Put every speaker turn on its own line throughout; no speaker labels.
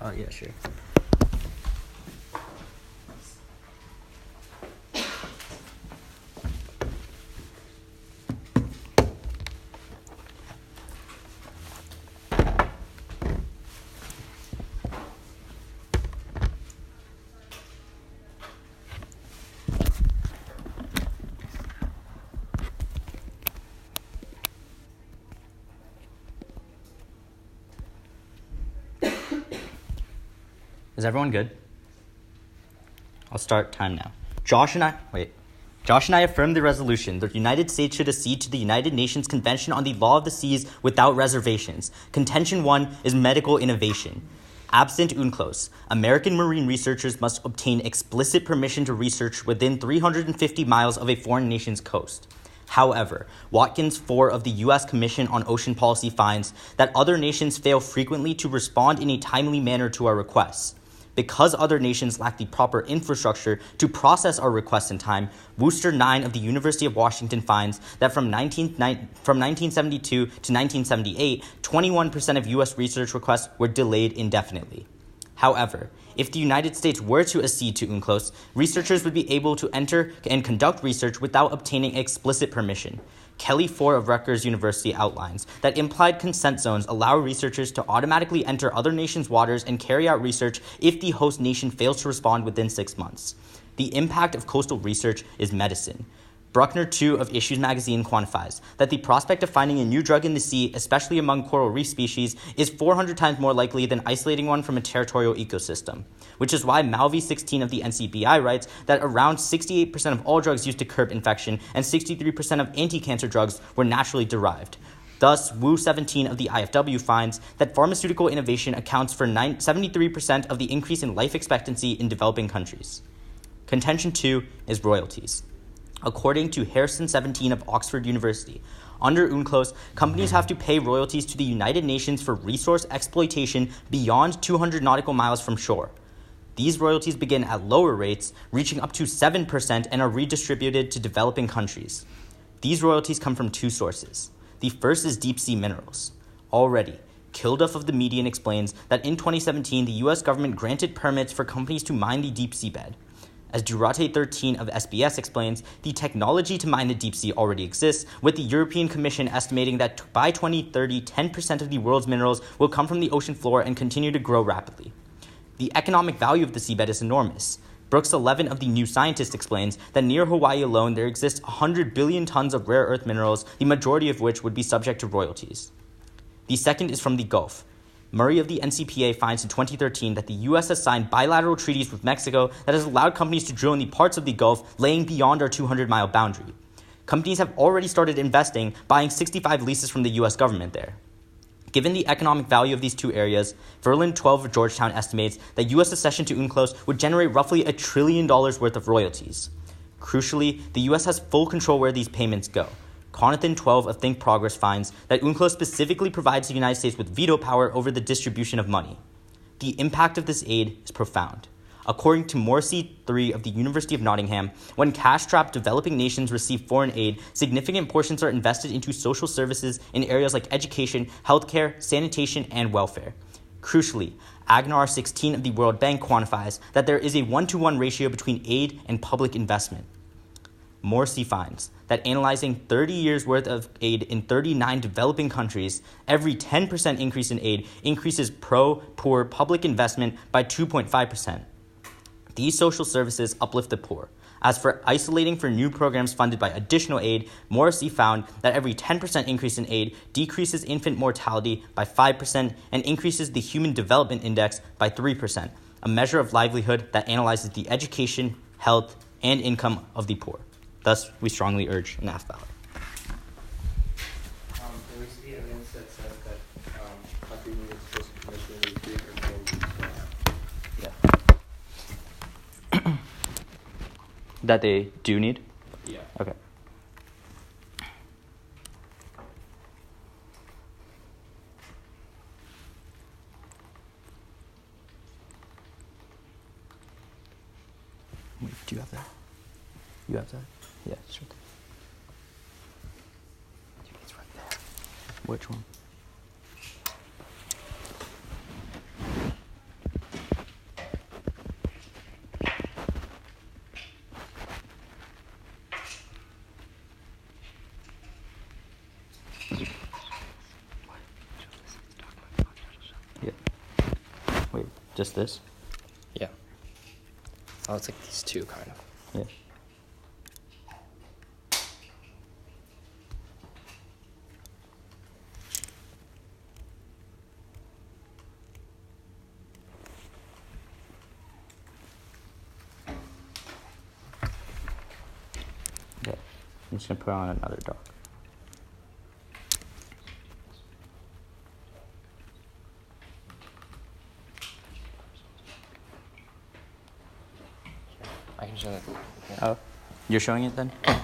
Yeah, sure. Is everyone good? I'll start time now. Josh and I affirm the resolution. The United States should accede to the United Nations Convention on the Law of the Seas without reservations. Contention 1 is medical innovation. Absent UNCLOS, American marine researchers must obtain explicit permission to research within 350 miles of a foreign nation's coast. However, Watkins 4 of the U.S. Commission on Ocean Policy finds that other nations fail frequently to respond in a timely manner to our requests. Because other nations lack the proper infrastructure to process our requests in time, Wooster 9 of the University of Washington finds that from 1972 to 1978, 21% of U.S. research requests were delayed indefinitely. However, if the United States were to accede to UNCLOS, researchers would be able to enter and conduct research without obtaining explicit permission. Kelly 4 of Rutgers University outlines that implied consent zones allow researchers to automatically enter other nations' waters and carry out research if the host nation fails to respond within 6 months. The impact of coastal research is medicine. Bruckner 2 of Issues magazine quantifies that the prospect of finding a new drug in the sea, especially among coral reef species, is 400 times more likely than isolating one from a territorial ecosystem, which is why Malvi 16 of the NCBI writes that around 68% of all drugs used to curb infection and 63% of anti-cancer drugs were naturally derived. Thus, Wu 17 of the IFW finds that pharmaceutical innovation accounts for 73% of the increase in life expectancy in developing countries. Contention 2 is royalties. According to Harrison 17 of Oxford University, under UNCLOS, companies have to pay royalties to the United Nations for resource exploitation beyond 200 nautical miles from shore. These royalties begin at lower rates, reaching up to 7%, and are redistributed to developing countries. These royalties come from two sources. The first is deep-sea minerals. Already, Kilduff of the Median explains that in 2017, the U.S. government granted permits for companies to mine the deep-sea bed. As Durate 13 of SBS explains, the technology to mine the deep sea already exists, with the European Commission estimating that by 2030, 10% of the world's minerals will come from the ocean floor and continue to grow rapidly. The economic value of the seabed is enormous. Brooks 11 of the New Scientist explains that near Hawaii alone there exists 100 billion tons of rare earth minerals, the majority of which would be subject to royalties. The second is from the Gulf. Murray of the NCPA finds in 2013 that the U.S. has signed bilateral treaties with Mexico that has allowed companies to drill in the parts of the Gulf laying beyond our 200-mile boundary. Companies have already started investing, buying 65 leases from the U.S. government there. Given the economic value of these two areas, Verlin 12 of Georgetown estimates that U.S. accession to UNCLOS would generate roughly $1 trillion worth of royalties. Crucially, the U.S. has full control where these payments go. Conathan 12 of Think Progress finds that UNCLOS specifically provides the United States with veto power over the distribution of money. The impact of this aid is profound. According to Morrissey 3 of the University of Nottingham, when cash-strapped developing nations receive foreign aid, significant portions are invested into social services in areas like education, healthcare, sanitation, and welfare. Crucially, Agnar 16 of the World Bank quantifies that there is a 1-to-1 ratio between aid and public investment. Morrissey finds that analyzing 30 years' worth of aid in 39 developing countries, every 10% increase in aid increases pro-poor public investment by 2.5%. These social services uplift the poor. As for isolating for new programs funded by additional aid, Morrissey found that every 10% increase in aid decreases infant mortality by 5% and increases the Human Development Index by 3%, a measure of livelihood that analyzes the education, health, and income of the poor. Thus, we strongly urge an AFF ballot.
Can we see evidence that says that countries need explicit permission to retreat or no?
Yeah. That they do need?
Yeah.
Okay. Wait, do you have that? You have that? Yeah, it's right there. It's right there. Which one? Just this?
Yeah. Oh, it's like these two, kind of.
Yeah. Okay. I'm just going to put on another dock.
I can show that. Yeah.
Oh, you're showing it then?
Yeah,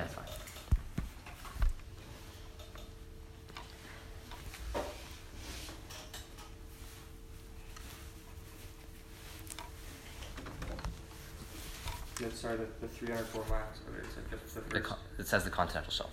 it's fine.
Yeah, sorry, the 304 miles, or is it just the first?
It says the continental shelf.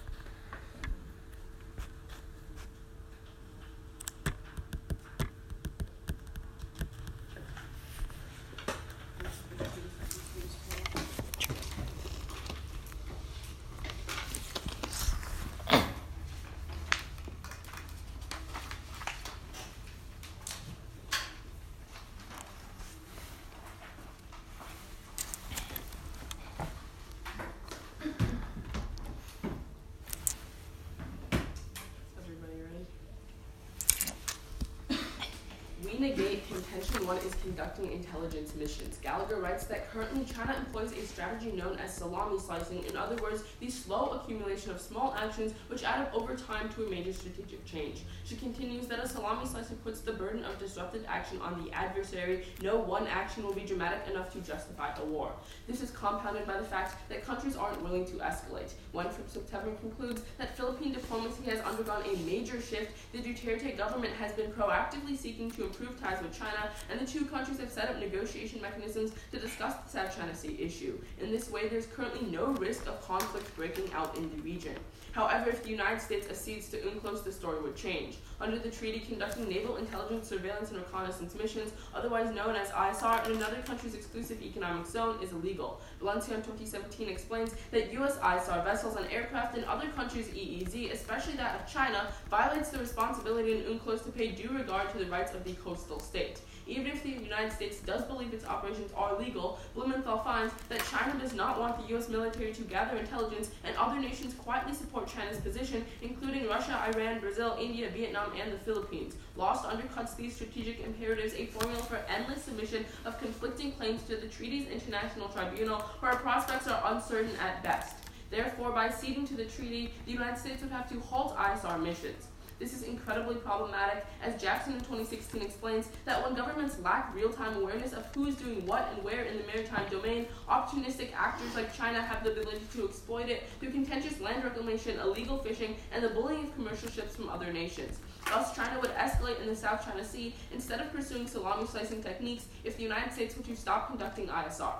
We negate contention one is conducting intelligence missions. Gallagher writes that currently China employs a strategy known as salami slicing. In other words, the slow accumulation of small actions which add up over time to a major strategic change. She continues that a salami slicer puts the burden of disruptive action on the adversary. No one action will be dramatic enough to justify a war. This is compounded by the fact that countries aren't willing to escalate. One from Septober concludes that Philippine diplomacy has undergone a major shift. The Duterte government has been proactively seeking to improve ties with China, and the two countries have set up negotiation mechanisms to discuss the South China Sea issue. In this way, there's currently no risk of conflict breaking out in the region. However, if the United States accedes to UNCLOS, the story would change. Under the treaty, conducting naval intelligence, surveillance, and reconnaissance missions, otherwise known as ISR, in another country's exclusive economic zone is illegal. Valencia in 2017 explains that U.S. ISR vessels and aircraft in other countries' EEZ, especially that of China, violates the responsibility in UNCLOS to pay due regard to the rights of the coastal state. Even if the United States does believe its operations are legal, Blumenthal finds that China does not want the U.S. military to gather intelligence, and other nations quietly support China's position, including Russia, Iran, Brazil, India, Vietnam, and the Philippines. Lost undercuts these strategic imperatives, a formula for endless submission of conflicting claims to the treaty's international tribunal, where our prospects are uncertain at best. Therefore, by ceding to the treaty, the United States would have to halt ISR missions. This is incredibly problematic, as Jackson in 2016 explains that when governments lack real-time awareness of who is doing what and where in the maritime domain, opportunistic actors like China have the ability to exploit it through contentious land reclamation, illegal fishing, and the bullying of commercial ships from other nations. Thus, China would escalate in the South China Sea instead of pursuing salami slicing techniques if the United States were to stop conducting ISR.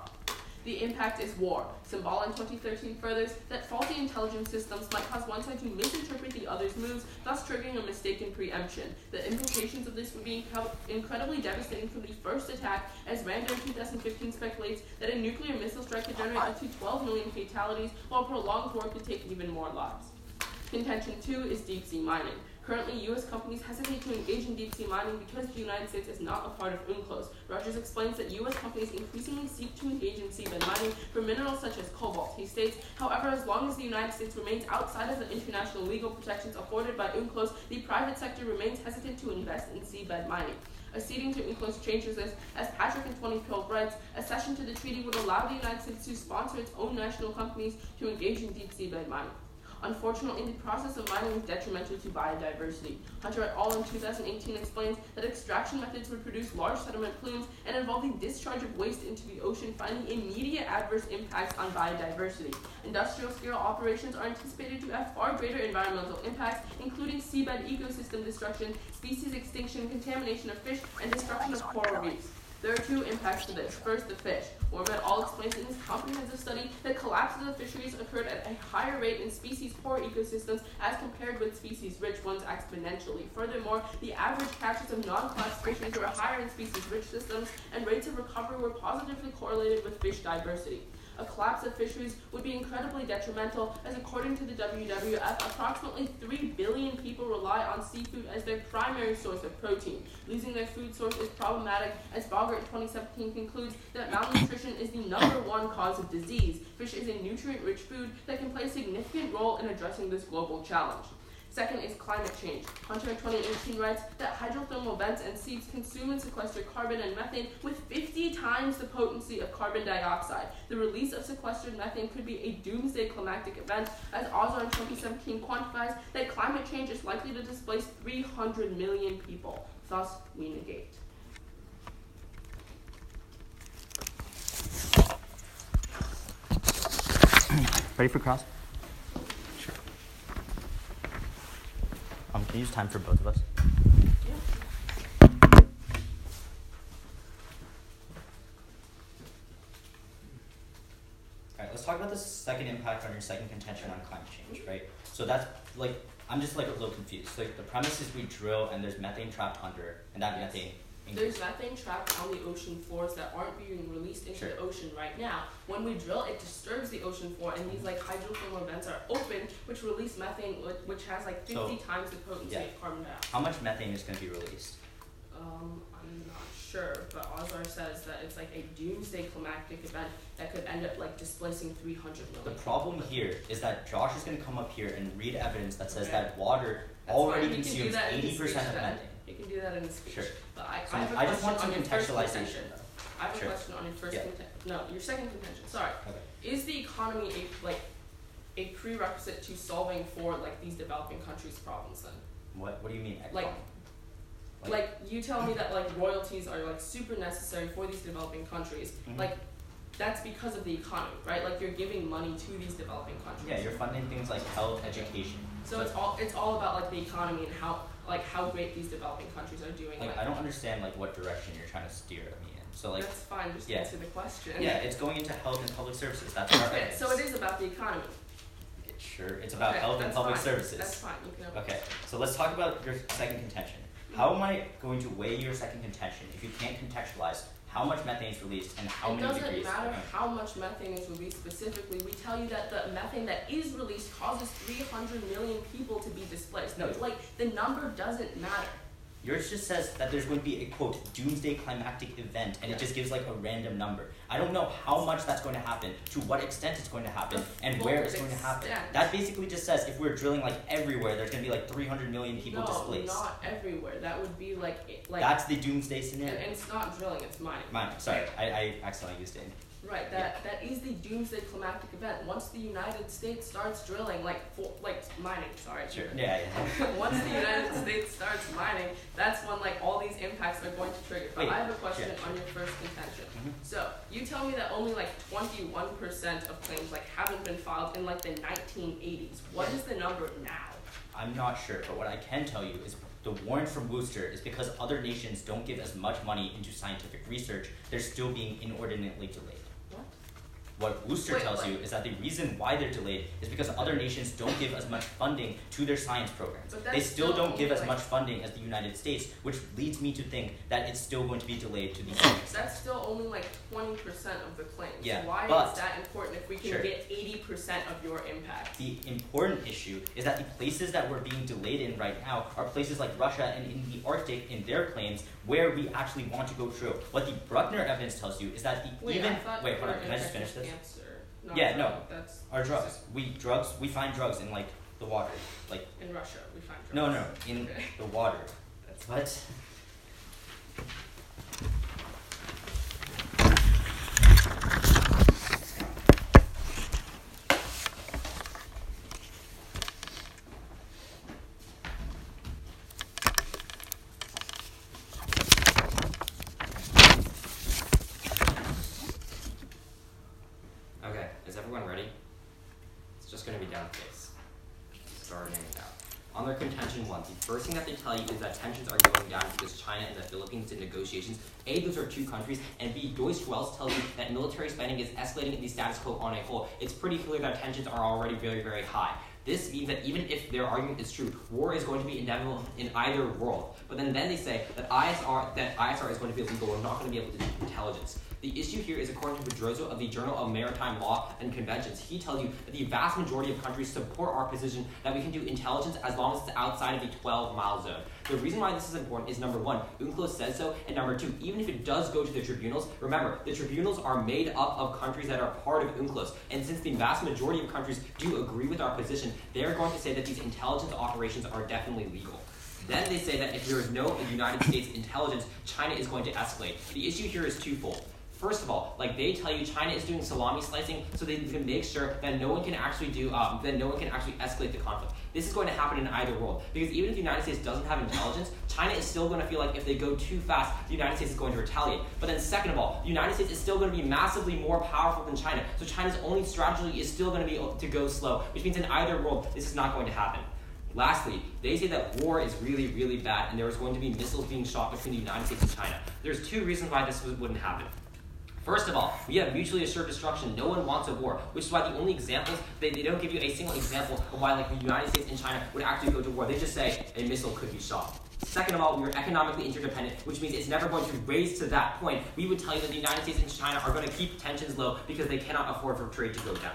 The impact is war. Symbol in 2013 furthers that faulty intelligence systems might cause one side to misinterpret the other's moves, thus triggering a mistaken preemption. The implications of this would be incredibly devastating from the first attack, as Rando in 2015 speculates that a nuclear missile strike could generate up to 12 million fatalities, while prolonged war could take even more lives. Contention 2 is deep-sea mining. Currently, U.S. companies hesitate to engage in deep-sea mining because the United States is not a part of UNCLOS. Rogers explains that U.S. companies increasingly seek to engage in seabed mining for minerals such as cobalt. He states, however, as long as the United States remains outside of the international legal protections afforded by UNCLOS, the private sector remains hesitant to invest in seabed mining. Acceding to UNCLOS changes this, as Patrick in 2012 writes, accession to the treaty would allow the United States to sponsor its own national companies to engage in deep seabed mining. Unfortunately, the process of mining is detrimental to biodiversity. Hunter et al. In 2018 explains that extraction methods would produce large sediment plumes and involve the discharge of waste into the ocean, finding immediate adverse impacts on biodiversity. Industrial-scale operations are anticipated to have far greater environmental impacts, including seabed ecosystem destruction, species extinction, contamination of fish, and destruction of coral reefs. There are two impacts to this. First, the fish. Worm et al. Explains in his comprehensive study that collapses of fisheries occurred at a higher rate in species-poor ecosystems as compared with species-rich ones exponentially. Furthermore, the average catches of non-collapsed fisheries were higher in species-rich systems, and rates of recovery were positively correlated with fish diversity. A collapse of fisheries would be incredibly detrimental, as according to the WWF, approximately 3 billion people rely on seafood as their primary source of protein. Losing their food source is problematic, as Bogert in 2017 concludes that malnutrition is the #1 cause of disease. Fish is a nutrient-rich food that can play a significant role in addressing this global challenge. Second is climate change. Hunter in 2018 writes that hydrothermal vents and seeps consume and sequester carbon and methane with 50 times the potency of carbon dioxide. The release of sequestered methane could be a doomsday climactic event, as Ozar in 2017 quantifies that climate change is likely to displace 300 million people. Thus, we negate.
Ready for cross?
Sure.
Can you use time for both of us?
Yeah.
Alright, let's talk about the second impact on your second contention on climate change, right? So that's like, I'm just like a little confused. So like, the premise is we drill and there's methane trapped under, and that methane
There's methane trapped on the ocean floors that aren't being released into the ocean right now. When we drill, it disturbs the ocean floor, and these like hydrothermal vents are open, which release methane, which has like 50 times the potency of carbon dioxide.
How much methane is going to be released?
I'm not sure, but Ozar says that it's like a doomsday climactic event that could end up like displacing 300 million.
The problem here is that Josh is going to come up here and read evidence that says
Okay.
that water
That's
already
fine. He can do
consumes
that in his
80% of
speech then.
methane.
You can do that in the speech.
Sure.
But
So
I have a
I just want some
question on your first
contextualization.
contention. I have a
Sure.
question on your first
Yeah.
your second contention. Sorry.
Okay.
Is the economy a prerequisite to solving for like these developing countries' problems then?
What do you mean?
Like you tell me that like royalties are like super necessary for these developing countries.
Mhm.
Like that's because of the economy, right? Like you're giving money to these developing countries.
Yeah, you're funding things like health, education.
So it's all about like the economy and how great these developing countries are doing.
Like I don't understand like what direction you're trying to steer me in. So like
that's fine. Just
yeah.
answer the question.
Yeah, it's going into health and public services. That's our
Okay, so it is about the economy.
Sure, it's about
Okay,
health and
that's
public
fine.
services.
That's fine. You can have
Okay, so let's talk about your second contention. How am I going to weigh your second contention if you can't contextualize how much methane is released and how
It
many
doesn't
degrees?
matter how much methane is released specifically. We tell you that the methane that is released causes 300 million people to be displaced.
No.
Like, the number doesn't matter.
Yours just says that there's going to be a, quote, doomsday climactic event, and it just gives like a random number. I don't know how much that's going to happen, to what extent it's going to happen, and where it's going to happen. That basically just says if we're drilling like everywhere, there's going to be like 300 million people displaced.
No, not everywhere. That would be like
That's the doomsday scenario.
and it's not drilling, it's mining.
Mining, sorry, I accidentally used it.
Right, that is the doomsday climactic event. Once the United States starts drilling, mining, sorry.
Sure, yeah.
Once the United States starts mining, that's when like all these impacts are going to trigger. But
Wait,
I have a question
yeah.
on your first contention.
Mhm.
So you tell me that only like 21% of claims like haven't been filed in like the 1980s. What is the number now?
I'm not sure, but what I can tell you is the warrant from Worcester is because other nations don't give as much money into scientific research, they're still being inordinately delayed. What Worcester tells you is that the reason why they're delayed is because other nations don't give as much funding to their science programs.
But
They
that's
still don't
only
give as
like-
much funding as the United States, which leads me to think that it's still going to be delayed to the same extent.
That's still only like 20% of the claims.
Yeah,
Why
but-
is that important if we can
Sure.
get 80% of your impact?
The important issue is that the places that we're being delayed in right now are places like Russia and in the Arctic in their claims where we actually want to go through. What the Bruckner evidence tells you is that the
Wait,
even
I thought
wait, hold
your
on, can I just
impact
finish
was
this?
cancer.
Yeah, no.
That's
Our drugs. We find drugs in like the water. Like
in Russia. We find drugs.
no, in
Okay.
the water. That's what?
Okay, is everyone ready? It's just going to be down the face. Starting it out. On their contention one, the first thing that they tell you is that tensions are going down because China and the Philippines in negotiations. A, those are two countries, and B, Joyce Wells tells you that military spending is escalating in the status quo on a whole. It's pretty clear that tensions are already very, very high. This means that even if their argument is true, war is going to be inevitable in either world. But then they say that ISR is going to be illegal. We're not going to be able to do intelligence. The issue here is, according to Pedroso of the Journal of Maritime Law and Conventions, he tells you that the vast majority of countries support our position that we can do intelligence as long as it's outside of the 12-mile zone. The reason why this is important is, number one, UNCLOS says so, and number two, even if it does go to the tribunals, remember, the tribunals are made up of countries that are part of UNCLOS, and since the vast majority of countries do agree with our position, they're going to say that these intelligence operations are definitely legal. Then they say that if there is no United States intelligence, China is going to escalate. The issue here is twofold. First of all, like they tell you, China is doing salami slicing so they can make sure that no one can actually escalate the conflict. This is going to happen in either world, because even if the United States doesn't have intelligence, China is still going to feel like if they go too fast, the United States is going to retaliate. But then second of all, the United States is still going to be massively more powerful than China, so China's only strategy is still going to be to go slow, which means in either world, this is not going to happen. Lastly, they say that war is really, really bad, and there is going to be missiles being shot between the United States and China. There's two reasons why this wouldn't happen. First of all, we have mutually assured destruction. No one wants a war, which is why the only examples, they don't give you a single example of why like the United States and China would actually go to war. They just say a missile could be shot. Second of all, we are economically interdependent, which means it's never going to raise to that point. We would tell you that the United States and China are going to keep tensions low because they cannot afford for trade to go down.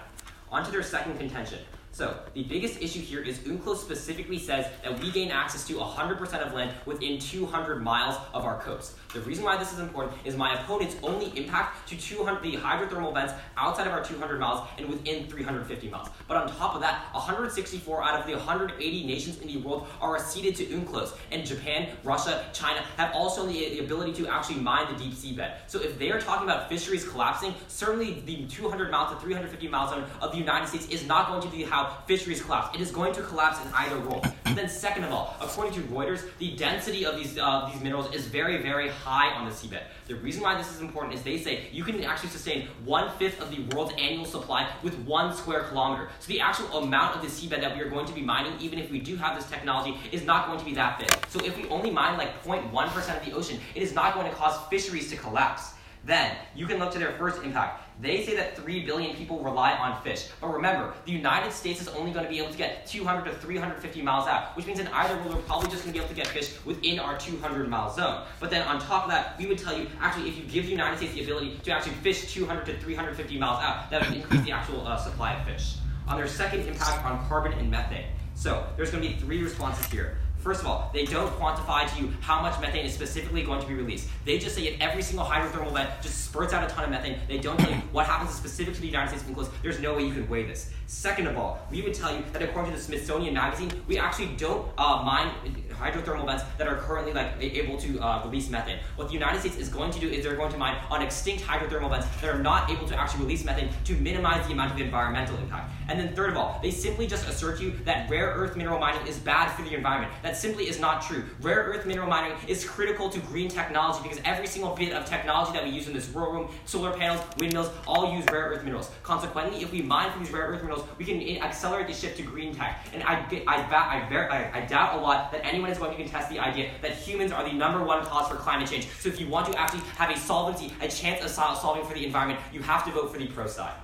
On to their second contention. So, the biggest issue here is UNCLOS specifically says that we gain access to 100% of land within 200 miles of our coast. The reason why this is important is my opponents only impact to the hydrothermal vents outside of our 200 miles and within 350 miles. But on top of that, 164 out of the 180 nations in the world are acceded to UNCLOS, and Japan, Russia, China have also the ability to actually mine the deep seabed. So if they are talking about fisheries collapsing, certainly the 200 miles to 350 mile zone of the United States is not going to be how fisheries collapse. It is going to collapse in either world. But then second of all, according to Reuters, the density of these minerals is very, very high on the seabed. The reason why this is important is they say you can actually sustain 1/5 of the world's annual supply with 1 square kilometer. So the actual amount of the seabed that we are going to be mining, even if we do have this technology, is not going to be that big. So if we only mine like 0.1% of the ocean, it is not going to cause fisheries to collapse. Then you can look to their first impact. They say that 3 billion people rely on fish. But remember, the United States is only going to be able to get 200 to 350 miles out, which means in either world, we're probably just going to be able to get fish within our 200-mile zone. But then on top of that, we would tell you, actually, if you give the United States the ability to actually fish 200 to 350 miles out, that would increase the actual supply of fish. On their second impact on carbon and methane. So there's going to be 3 responses here. First of all, they don't quantify to you how much methane is specifically going to be released. They just say if every single hydrothermal vent just spurts out a ton of methane, they don't tell you what happens is specific to the United States UNCLOS. There's no way you can weigh this. Second of all, we would tell you that according to the Smithsonian Magazine, we actually don't mine hydrothermal vents that are currently able to release methane. What the United States is going to do is they're going to mine on extinct hydrothermal vents that are not able to actually release methane to minimize the amount of environmental impact. And then third of all, they simply just assert you that rare earth mineral mining is bad for the environment. That simply is not true. Rare earth mineral mining is critical to green technology because every single bit of technology that we use in this world room, solar panels, windmills, all use rare earth minerals. Consequently, if we mine from these rare earth minerals, we can accelerate the shift to green tech. And I doubt a lot that anyone is going to contest the idea that humans are the #1 cause for climate change. So if you want to actually have a solvency, a chance of solving for the environment, you have to vote for the pro side.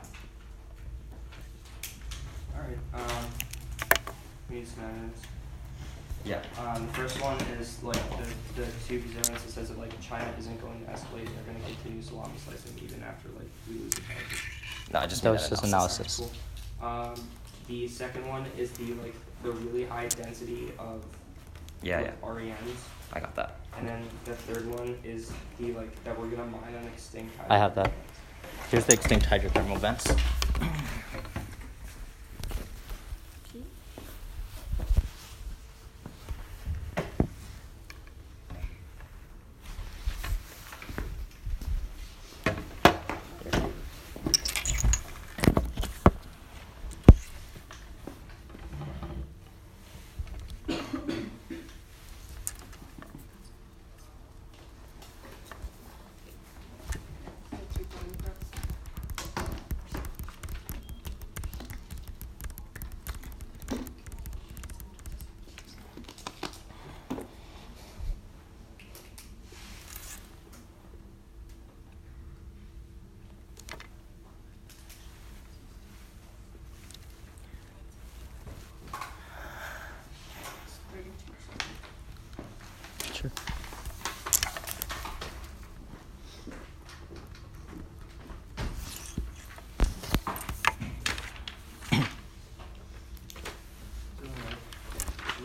Alright, we need some evidence.
Yeah.
The first one is like the two pieces of evidence that says that like China isn't going to escalate, they're going to continue salami slicing even after like we lose the fight.
No, I just
That
made
was
that
just
analysis.
Cool. The second one is the really high density of REMs.
I got that.
And then the third one is the that we're gonna mine on extinct hydrothermal.
I have that. Here's the extinct hydrothermal vents.
Alright,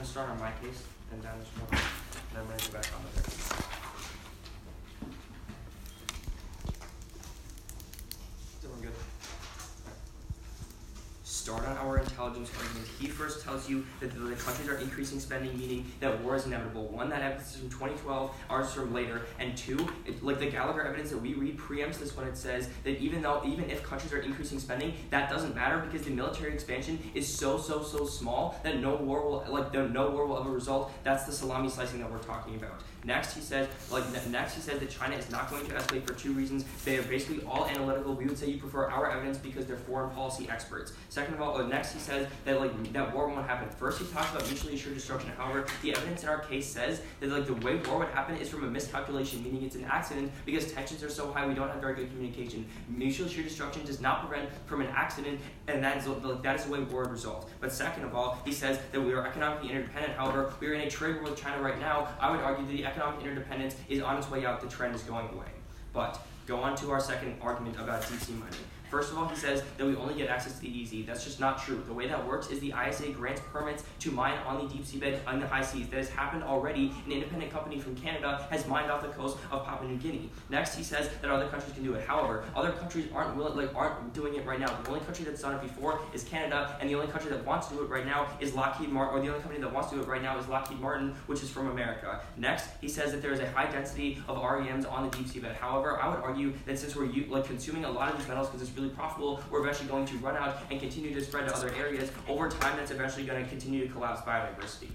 gonna start on my case, then down this one, and then I'm gonna go back on the other. Doing good. Start on our intelligence argument. He first tells you that the countries are increasing spending, meaning that war is inevitable. One, that evidence is from 2012, ours is from later. And two, like the Gallagher evidence that we read preempts this when it says that even if countries are increasing spending, that doesn't matter because the military expansion is so small that no war will ever result. That's the salami slicing that we're talking about. Next, he says that China is not going to escalate for two reasons. They are basically all analytical. We would say you prefer our evidence because they're foreign policy experts. Second of all, next he says that war won't happen. First, he talks about mutually assured destruction. However, the evidence in our case says that the way war would happen is from a miscalculation, meaning it's an accident because tensions are so high we don't have very good communication. Mutually assured destruction does not prevent from an accident, and that is the way war would resolve. But second of all, he says that we are economically interdependent. However, we are in a trade war with China right now. I would argue that the economic interdependence is on its way out. The trend is going away. But go on to our second argument about deep sea mining. First of all, he says that we only get access to the EZ. That's just not true. The way that works is the ISA grants permits to mine on the deep seabed on the high seas. That has happened already. An independent company from Canada has mined off the coast of Papua New Guinea. Next, he says that other countries can do it. However, other countries aren't doing it right now. The only country that's done it before is Canada, and the only country that wants to do it right now is Lockheed Martin, or the only company that wants to do it right now is Lockheed Martin, which is from America. Next, he says that there is a high density of REMs on the deep seabed. However, I would argue that since we're consuming a lot of these metals because it's really profitable, we're eventually going to run out and continue to spread to other areas. Over time, that's eventually going to continue to collapse biodiversity.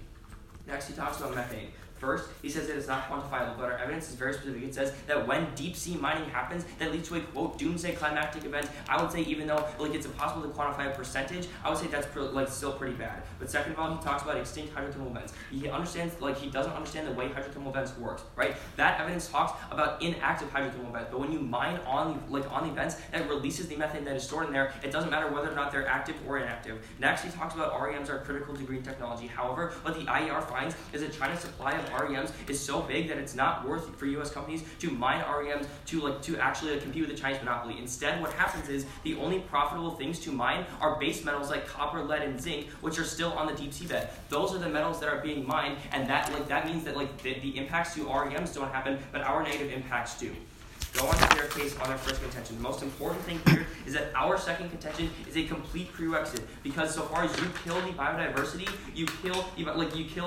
Next, he talks about methane. First, he says that it's not quantifiable, but our evidence is very specific. It says that when deep sea mining happens, that leads to a, quote, doomsday climactic event. I would say even though it's impossible to quantify a percentage, I would say that's still pretty bad. But second of all, he talks about extinct hydrothermal vents. He understands, he doesn't understand the way hydrothermal vents work, right? That evidence talks about inactive hydrothermal vents, but when you mine on the vents, that releases the methane that is stored in there. It doesn't matter whether or not they're active or inactive. Next, he talks about REMs are critical to green technology. However, what the IER finds is that China's supply of REMs is so big that it's not worth for U.S. companies to mine REMs to actually compete with the Chinese monopoly. Instead, what happens is the only profitable things to mine are base metals like copper, lead, and zinc, which are still on the deep seabed. Those are the metals that are being mined, and that means that the impacts to REMs don't happen, but our negative impacts do. Go on to their case on their first contention. The most important thing here is that our second contention is a complete prerequisite, because so far as you kill the biodiversity, you kill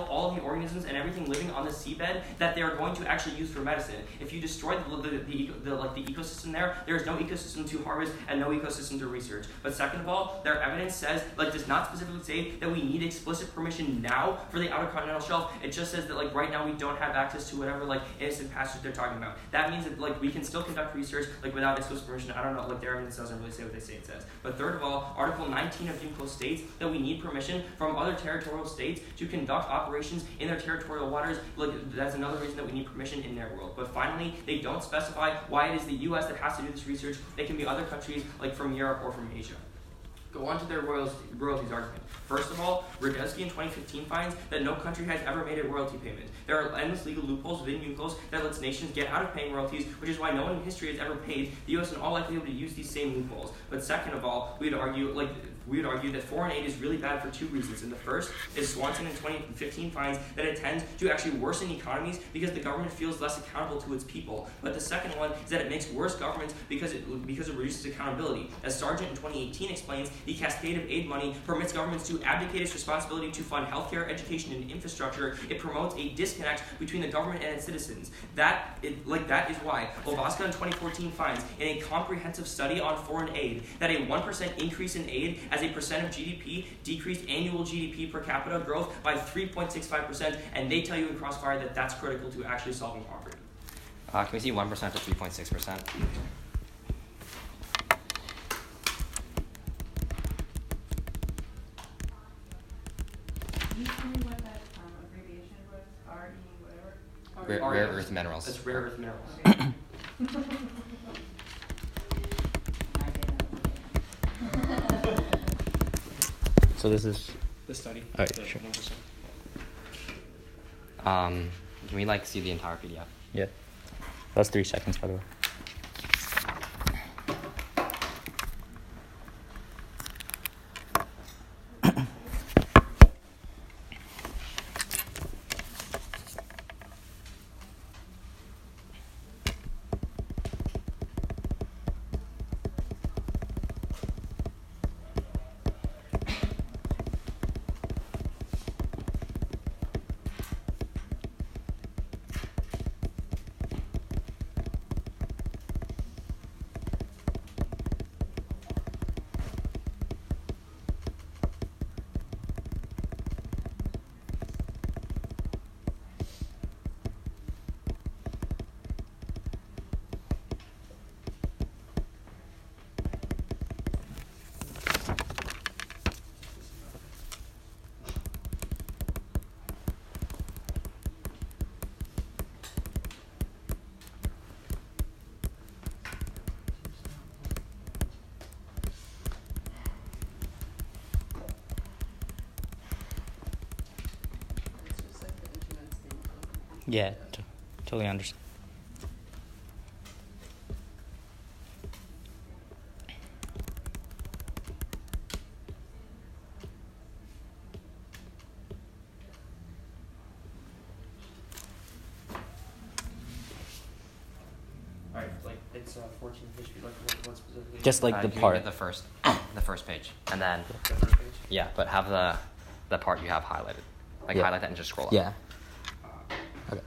all the organisms and everything living on the seabed that they are going to actually use for medicine. If you destroy the ecosystem there is no ecosystem to harvest and no ecosystem to research. But second of all, their evidence says does not specifically say that we need explicit permission now for the outer continental shelf. It just says that right now we don't have access to whatever innocent passage they're talking about. That means that we can still conduct research without explicit permission. I don't know, their evidence doesn't really say what they say it says. But third of all, Article 19 of UNCLOS states that we need permission from other territorial states to conduct operations in their territorial waters. That's another reason that we need permission in their world. But finally, they don't specify why it is the U.S. that has to do this research. It can be other countries from Europe or from Asia. Go on to their royalties argument. First of all, Radetsky in 2015 finds that no country has ever made a royalty payment. There are endless legal loopholes within UNCLOS that lets nations get out of paying royalties, which is why no one in history has ever paid. The U.S. in all likelihood to use these same loopholes. But second of all, we would argue that foreign aid is really bad for two reasons. And the first is Swanson in 2015 finds that it tends to actually worsen economies because the government feels less accountable to its people. But the second one is that it makes worse governments because it reduces accountability. As Sargent in 2018 explains, the cascade of aid money permits governments to abdicate its responsibility to fund healthcare, education, and infrastructure. It promotes a disconnect between the government and its citizens. That is why Obaska in 2014 finds in a comprehensive study on foreign aid that a 1% increase in aid as a percent of GDP decreased annual GDP per capita growth by 3.65%, and they tell you in Crossfire that that's critical to actually solving poverty.
Can we see 1% to 3.6%?
Can you tell me what that abbreviation was? RE whatever?
Rare earth minerals.
That's rare earth minerals.
Okay.
So this is
The study.
All right, sure.
1%.
Can we see the entire PDF?
Yeah. That's 3 seconds, by the way. Yeah, totally understand.
Alright, like it's 14 page. Like what specifically?
Just like
You
the
can
part.
get the first page, and then
The first page.
yeah, but have the part you have highlighted. Like
Yeah.
highlight that and just scroll up.
Yeah. Okay.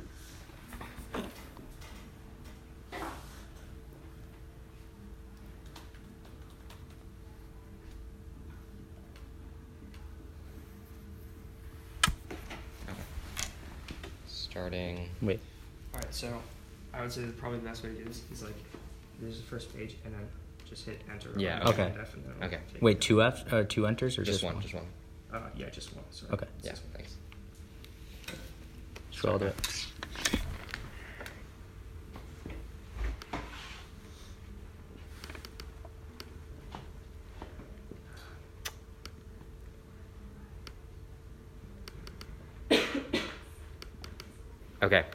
Starting.
Wait.
Alright, so I would say that probably the best way to do this is like there's the first page and then just hit enter.
Yeah,
or
okay.
F and then it'll
Okay.
take
Wait,
it.
two enters or
Just
just
one.
one?
Just one.
Yeah, just one. Sorry.
Okay.
It's
Yeah.
this one.
Thanks.
Scroll to it.
Okay.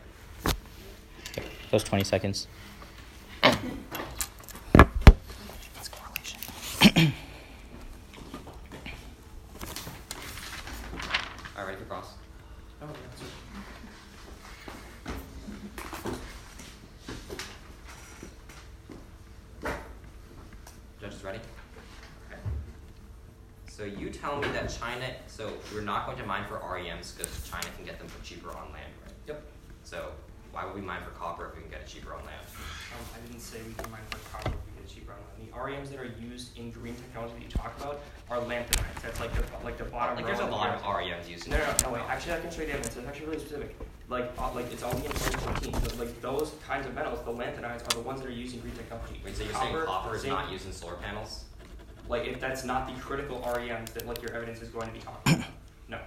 Those 20 seconds.
It's correlation. All right, ready for cross?
Oh, yeah, that's right.
Judges ready? Okay. So you tell me that China. So we're not going to mine for REMs because China can get them for cheaper on land, right?
Yep.
So why would we mine for copper if we can get it cheaper on land?
I didn't say we can mine for copper if we get it cheaper on land. The REMs that are used in green technology that you talk about are lanthanides. That's like the bottom
Like
row.
there's a
of
lot of
the-
REMs used.
No, wait. Actually, I can show you the evidence. It's actually really specific. Like it's only in 2014. So, like those kinds of metals, the lanthanides are the ones that are used in green technology.
Wait, so you're saying copper is not used in solar panels?
Like if that's not the critical REMs that like your evidence is going to be talking about. No.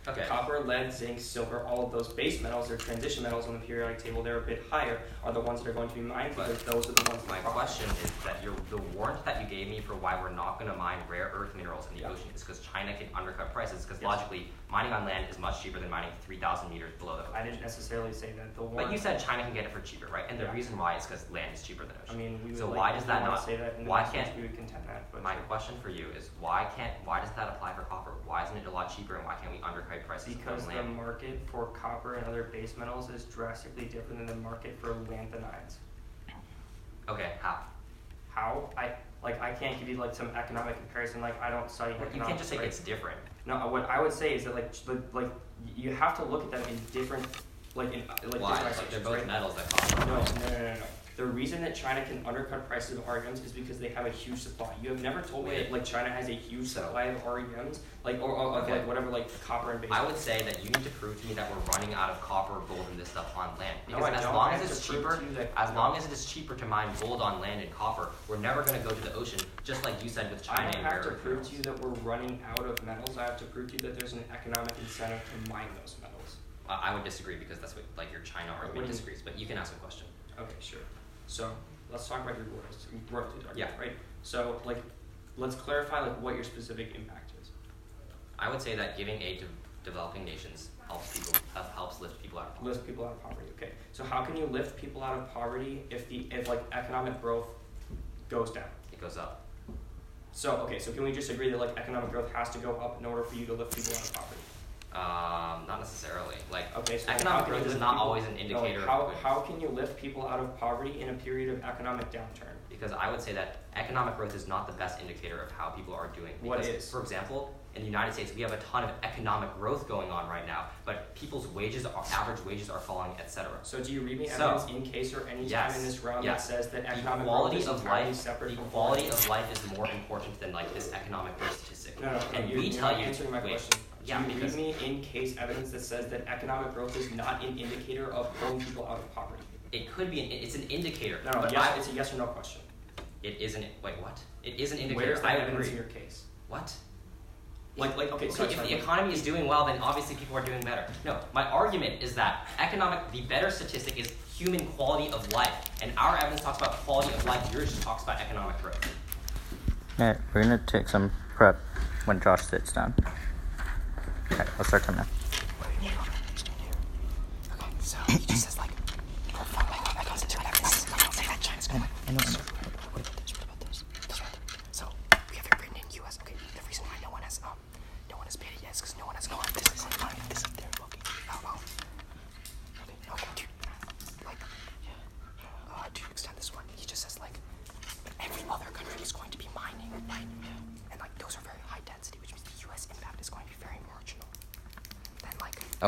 Okay.
Copper, lead, zinc, silver, all of those base metals or transition metals on the periodic table, they're a bit higher, are the ones that are going to be mined because those are the ones.
My question is that the warrant that you gave me for why we're not going to mine rare earth minerals in the ocean is because China can undercut prices because logically mining on land is much cheaper than mining 3,000 meters below the ocean.
I didn't necessarily say that. The
But
warrant,
you said China can get it for cheaper, right? And the reason why is because land is cheaper than
I
ocean.
mean, we would
So
like,
why does
if
that
you wanna
not-
say that in the
why
next
can't-
speech, we would contend that. But
My question for you is why does that apply for copper? Why isn't it a lot cheaper and why can't we undercut prices
because
on
the
land?
market for copper and other base metals is drastically different than the market for lanthanides.
Okay, how?
How? I can't give you like some economic comparison. Like I don't study economics.
You can't just say
right?
it's different.
No, what I would say is that like you have to look at them in different
Why?
different
Like
sections,
they're both
right?
metals that cost
No,
more.
no. The reason that China can undercut prices of REMs is because they have a huge supply. You have never told me that like China has a huge supply of REMs, like or
Okay.
like whatever like copper and base.
I would say that you need to prove to me that we're running out of copper, gold, and this stuff on land.
No,
Because
I
as
don't.
long
I
as
have
it's
to prove
cheaper,
to you that-
as long as it is cheaper to mine gold on land and copper, we're never going to go to the ocean, just like you said with
I
China
don't
and
have
rare
to
earth
prove to you
minerals.
that we're running out of metals. I have to prove to you that there's an economic incentive to mine those metals.
I would disagree because that's what like your China argument
What do you-
disagrees. But you can ask a question.
Okay, sure. So let's talk about your royalties argument,
Yeah.
right? So like, let's clarify like what your specific impact is.
I would say that giving aid to developing nations helps lift people out of poverty.
Lift people out of poverty. Okay. So how can you lift people out of poverty if like economic growth goes down?
It goes up.
So okay. So can we just agree that like economic growth has to go up in order for you to lift people out of poverty?
Not necessarily. Like
Okay. So
economic
how can you
growth is
lift
not
people-
always an indicator.
How
of good.
how can you lift people out of poverty in a period of economic downturn?
Because I would say that economic growth is not the best indicator of how people are doing.
What
Because,
is?
For example, in the United States, we have a ton of economic growth going on right now, but people's average wages are falling, etc.
So do you read me
So,
evidence in case or any time
yes,
in this round
yes.
that says that economic
Equality
growth is
of
entirely
life,
separate from
equality
poverty?
of life is more important than like this economic growth statistic.
No,
and
you're
we
not
tell you.
answering my
wait,
question.
yeah,
Do you
because
read me in case evidence that says that economic growth is not an indicator of pulling people out of poverty?
it could be it's an indicator.
No,
but
yes, it's a yes or no question.
it isn't. Wait, what? It is an indicator.
Where's
I
that evidence
agree.
in your case?
What?
Okay,
Okay,
sorry,
if the economy is doing well, then obviously people are doing better. No, my argument is that the better statistic is human quality of life. And our evidence talks about quality of life, yours just talks about economic growth.
Alright, we're gonna take some prep when Josh sits down. Okay, let's start time now.
Okay, so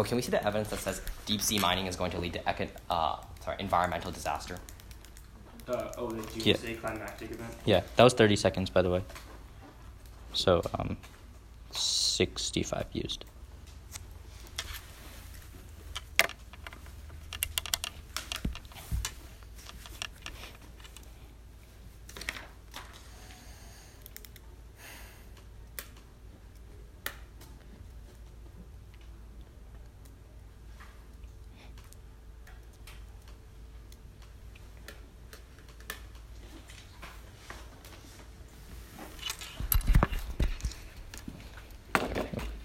Oh, can we see the evidence that says deep sea mining is going to lead to environmental disaster?
The Doomsday climactic event?
Yeah, that was 30 seconds, by the way. So, 65 used.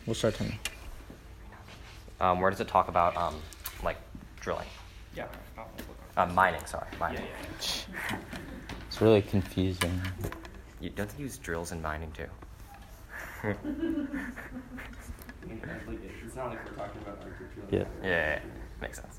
We'll start timing.
Where does it talk about drilling?
Yeah.
Mining. Sorry, mining.
Yeah.
It's really confusing.
You don't they use drills in mining too?
It's not like we're talking about architecture.
Yeah.
Yeah, makes sense.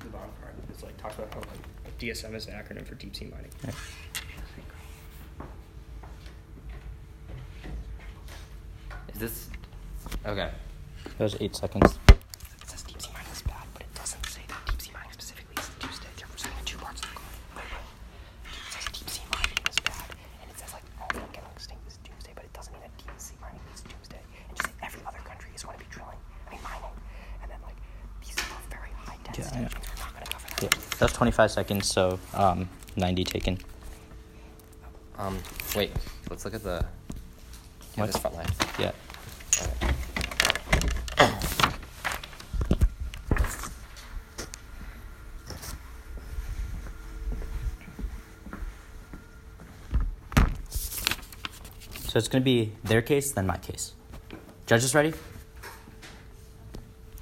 The bottom part is talks about how DSM is an acronym for deep sea mining.
Yeah.
Is this okay?
That was 8 seconds.
It says deep sea mining is bad, but it doesn't say that deep sea mining specifically is Tuesday. They're presenting two parts of the coin. It says deep sea mining is bad, and it says all getting extinct is doomsday, but it doesn't mean that deep sea mining means doomsday. And just say every other country is going to be mining, and then these are very high density.
Yeah,
We're not going to cover that.
Yeah, that's 25 seconds, so 90 taken.
Wait. Let's look at the.
What?
This front line.
Yeah. So it's going to be their case, then my case. Judges ready?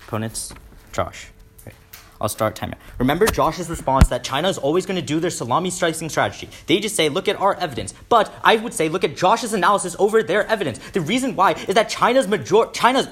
Opponents? Josh. Right. I'll start timer. Remember Josh's response that China is always going to do their salami slicing strategy. They just say, look at our evidence. But I would say, look at Josh's analysis over their evidence. The reason why is that China's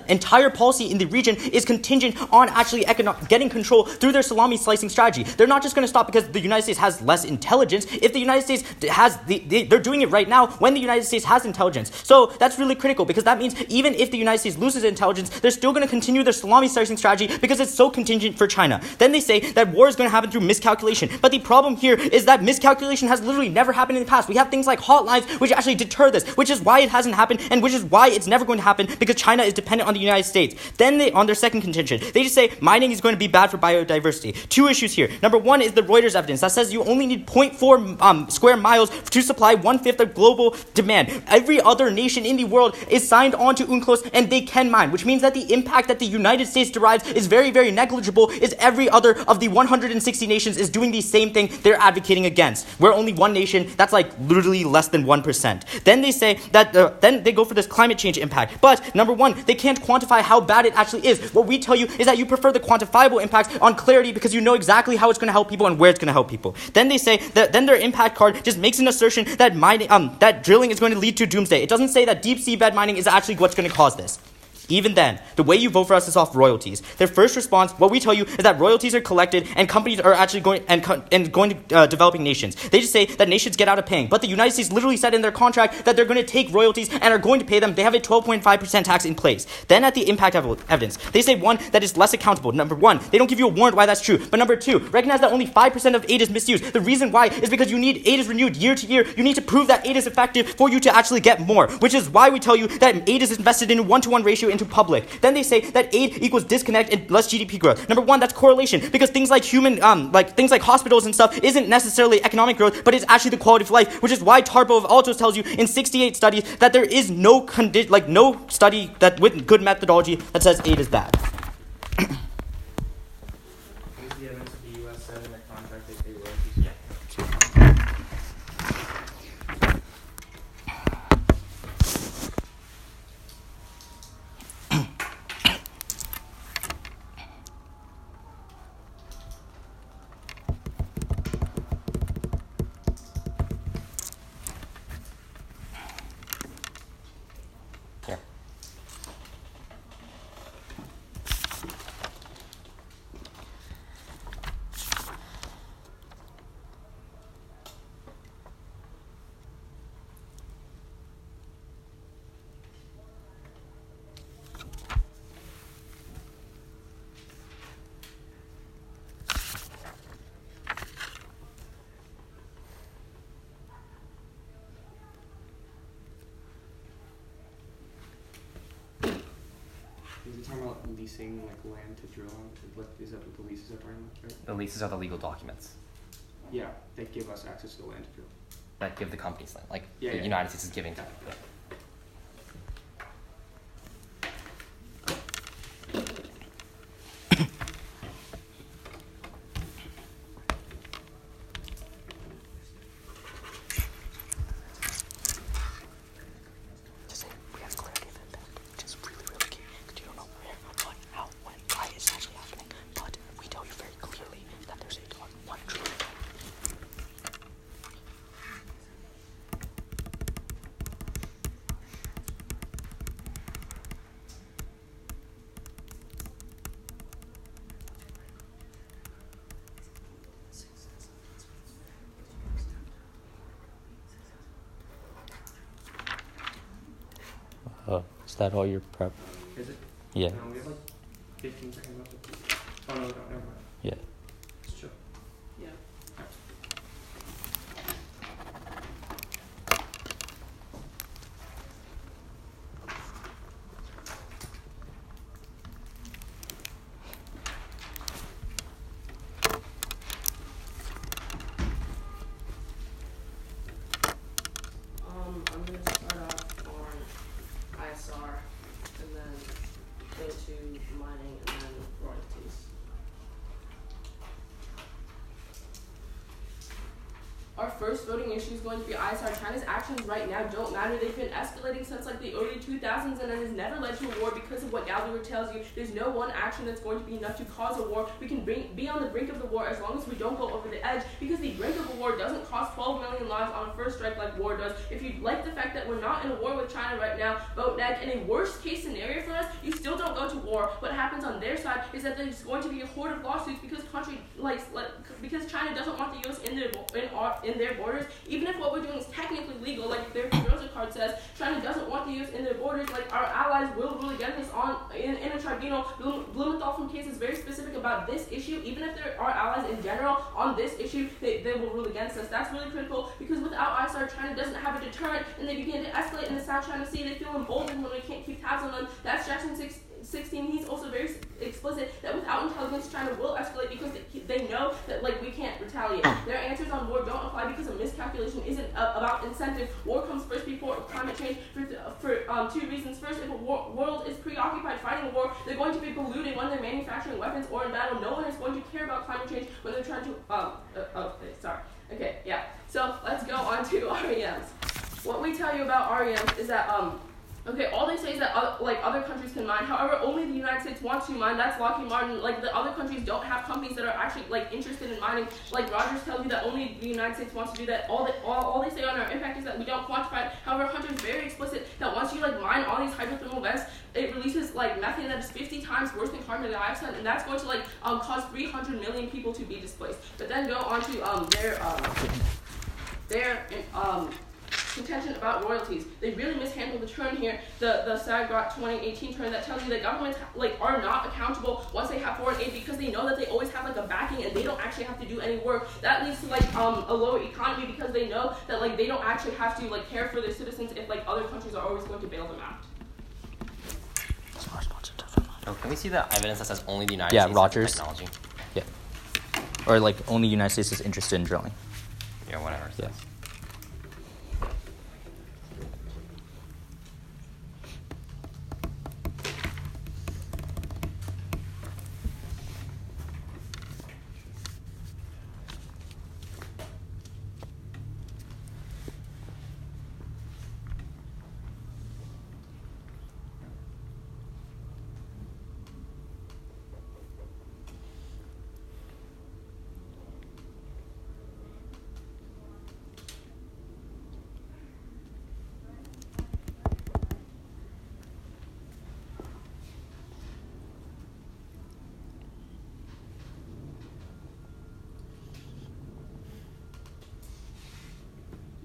entire policy in the region is contingent on actually getting control through their salami slicing strategy. They're not just going to stop because the United States has less intelligence. If the United States has, they're doing it right now when the United States has intelligence. So that's really critical because that means even if the United States loses intelligence, they're still going to continue their salami slicing strategy because it's so contingent for China. Then they say that war is going to happen through miscalculation. But the problem here is that miscalculation has literally never happened in the past. We have things like hotlines which actually deter this, which is why it hasn't happened and which is why it's never going to happen because China is dependent on the United States. Then on their second contention, they just say mining is going to be bad for biodiversity. Two issues here. Number one is the Reuters evidence that says you only need 0.4 square miles to supply 1/5 of global demand. Every other nation in the world is signed on to UNCLOS and they can mine, which means that the impact that the United States derives is very, very negligible, is every other of the 160 nations is doing the same thing they're advocating against. We're only one nation, that's literally less than 1%. Then they say that, then they go for this climate change impact. But number one, they can't quantify how bad it actually is. What we tell you is that you prefer the quantifiable impacts on clarity because you know exactly how it's going to help people and where it's going to help people. Then they say that then their impact card just makes an assertion that that drilling is going to lead to doomsday. It doesn't say that deep seabed mining is actually what's going to cause this. Even then, the way you vote for us is off royalties. Their first response, what we tell you, is that royalties are collected and companies are actually going to developing nations. They just say that nations get out of paying. But the United States literally said in their contract that they're going to take royalties and are going to pay them. They have a 12.5% tax in place. Then at the impact evidence, they say one, that is less accountable. Number one, they don't give you a warrant why that's true. But number two, recognize that only 5% of aid is misused. The reason why is because you need aid is renewed year to year. You need to prove that aid is effective for you to actually get more, which is why we tell you that aid is invested in a 1-to-1 ratio into public. Then they say that aid equals disconnect and less GDP growth. Number one, that's correlation because things like things like hospitals and stuff isn't necessarily economic growth, but it's actually the quality of life, which is why Tarpo also tells you in 68 studies that there is no study that with good methodology that says aid is bad.
What is the evidence the U.S. said in their contract they pay royalties?
Yeah.
leasing like land to drill on? Like, is that what the leases are talking about, right?
The leases are the legal documents
Yeah, they give us access to the land to drill.
that give the companies land. Like
Yeah,
the
yeah.
United States is giving to. Yeah.
Just say we have clarity of impact, which is really, really key. Because you don't know where, what, how, when, why it's actually happening. But we tell you very clearly that there's a one true effect. Is that all your prep?
Is it?
Yeah.
No, we have like 15 seconds left. Oh no, we don't. Never mind.
Yeah.
It's chill.
Yeah. I'm gonna start off on ISR and then go to mining and then royalties. Our first voting issue is going to be ISR. China's actions right now don't matter. They've been escalating since like the early 2000s, and it has never led to a war because of what Gallagher tells you. There's no one action that's going to be enough to cause a war. We can be on the brink of the war as long as we don't go over the edge, because the brink of a war doesn't cost 12 million lives on a first strike like war does. If you like the fact that we're not in a war with China right now, vote NEG. In a worst case scenario for us, you still don't go to war. What happens on their side is that there's going to be a horde of lawsuits because because China doesn't want the U.S. in their borders. Even if what we're doing is technically legal, like their Rosa card says, China doesn't want the U.S. in their borders. Like, our allies will rule against us in a tribunal. Blumenthal from case is very specific about this issue. Even if there are allies in general on this issue, they will rule against us. That's really critical, because without ISR, China doesn't have a deterrent, and they begin to escalate in the South China Sea. They feel emboldened when we can't keep tabs on them. That's Jackson 16. He's also very explicit that without intelligence, China will escalate because they know that we can't retaliate. Their answers on war don't apply because a miscalculation isn't about incentive. War comes first before climate change for two reasons. First, if a world is preoccupied fighting a war, they're going to be polluting when they're manufacturing weapons or in battle. No one is going to care about climate change when they're trying to Okay, yeah. So let's go on to REMs. What we tell you about REMs is that all they say is that other countries can mine. However, only the United States wants to mine. That's Lockheed Martin. Like, the other countries don't have companies that are actually interested in mining. Like, Rogers tells you that only the United States wants to do that. All they say on our impact is that we don't quantify it. However, Hunter is very explicit that once you mine all these hydrothermal vents, it releases methane that is 50 times worse than carbon dioxide, and that's going to cause 300 million people to be displaced. But then go on to their contention about royalties. They really mishandled the turn here, the SAGROT 2018 turn that tells you that governments are not accountable once they have foreign aid, because they know that they always have a backing and they don't actually have to do any work. That leads to a lower economy, because they know that they don't actually have to care for their citizens if other countries are always going to bail them out.
Oh, can we see the evidence that says only the United
Yeah,
States
Rogers.
has technology?
Yeah. Or only the United States is interested in drilling.
Yeah, whatever it
Yeah.
says.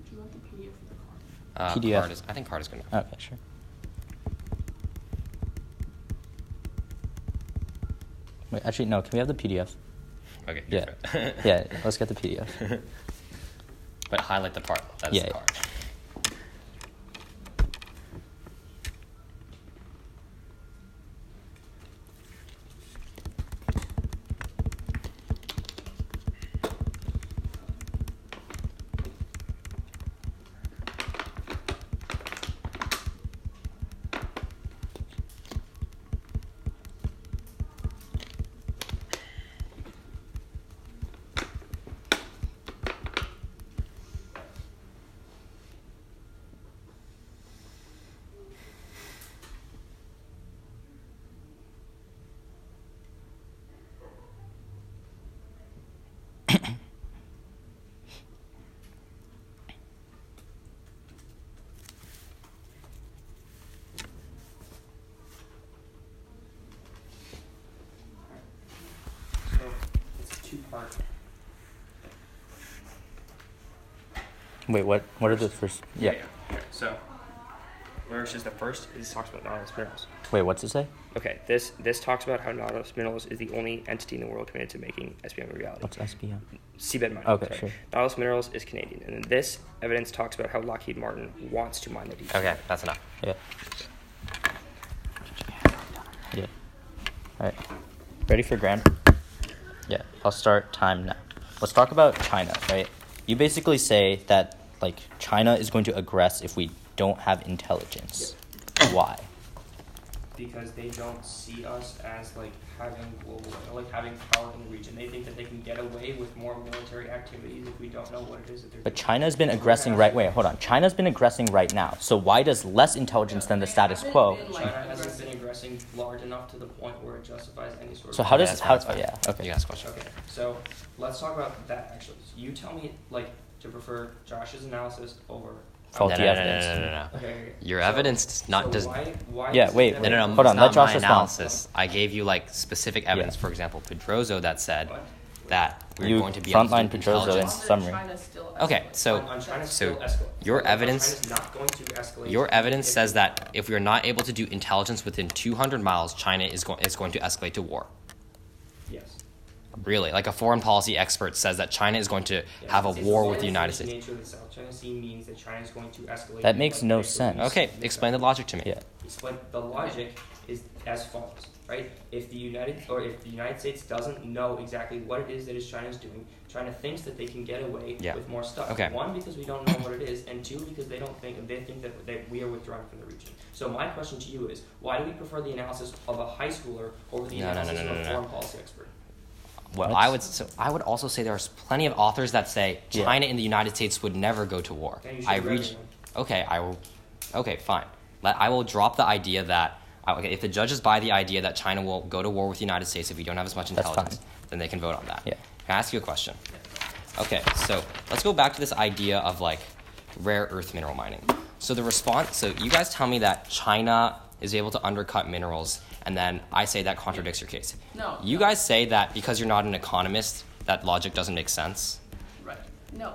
Do you want the PDF for the card?
PDF.
I think card is good enough.
Okay, sure. Wait, actually, no. Can we have the PDF?
Okay.
Yeah. Yeah, let's get the PDF.
But highlight the part that's
Yeah,
the
yeah.
card.
Wait, what are the first? Yeah.
Okay, so versus the first is talks about anomalous minerals.
Wait, what's it say?
Okay, this talks about how anomalous minerals is the only entity in the world committed to making SPM a reality.
What's SPM?
Seabed mining.
Okay,
sorry.
sure.
Anomalous minerals is Canadian, and then this evidence talks about how Lockheed Martin wants to mine the deep.
Okay, that's enough.
Yeah. Yeah. All right. Ready for grand? Yeah. I'll start time now. Let's talk about China, right? You basically say that like China is going to aggress if we don't have intelligence. Why?
Because they don't see us as like having global, like having power in the region. They think that they can get away with more military activities if we don't know what it is that they're
But
doing.
China's been aggressing right. Wait, hold on. China's been aggressing right now. So why does less intelligence than the status quo?
China hasn't been aggressing large enough to the point where it justifies any sort of.
So how does
that's
how?
fine.
Oh, yeah. Okay.
You ask a question.
Okay, so let's talk about that actually. So you tell me like to prefer Josh's analysis over.
Faulty
No.
evidence.
Okay.
Your
So-
evidence does not
so
does.
why
Yeah,
is it
wait,
that-
wait.
No.
Hold on,
it's
let
not
Josh
my
respond.
analysis. I gave you like specific evidence.
Yeah.
For example, Pedrozo that said
What?
that we're
You
going to be able to
frontline
do
Pedrozo
intelligence.
in summary.
China still
Okay,
escalates.
so
on China
so
still escalate.
your
On
evidence-
China's not going to escalate.
your evidence
if
says
we-
that if we are not able to do intelligence within 200 miles, China is going to escalate to war.
Yes.
Really, like a foreign policy expert says that China is going to have a
It's
war
the
with the United
nature
States.
of the South China Sea means that China is going to escalate.
That makes no
like,
sense.
Okay, explain the logic to me.
Yeah.
Explain the logic is as follows, right? If the United States doesn't know exactly what it is that China's doing, China thinks that they can get away
Yeah.
with more stuff.
Okay.
One, because we don't know what it is, and two, because they think that we are withdrawing from the region. So my question to you is, why do we prefer the analysis of a high schooler over the
No.
analysis of a foreign policy expert?
Well,
What?
I would also say there's plenty of authors that say
Yeah.
China and the United States would never go to war.
Then you should
I
read
reach. Okay, I will. Okay, fine. I will drop the idea that okay, if the judges buy the idea that China will go to war with the United States if we don't have as much
That's
intelligence,
fine.
then they can vote on that.
Yeah.
Can I ask you a question? Okay, so let's go back to this idea of like rare earth mineral mining. So the response. So you guys tell me that China is able to undercut minerals, and then I say that contradicts your case.
No.
You guys say that because you're not an economist, that logic doesn't make sense.
Right. No.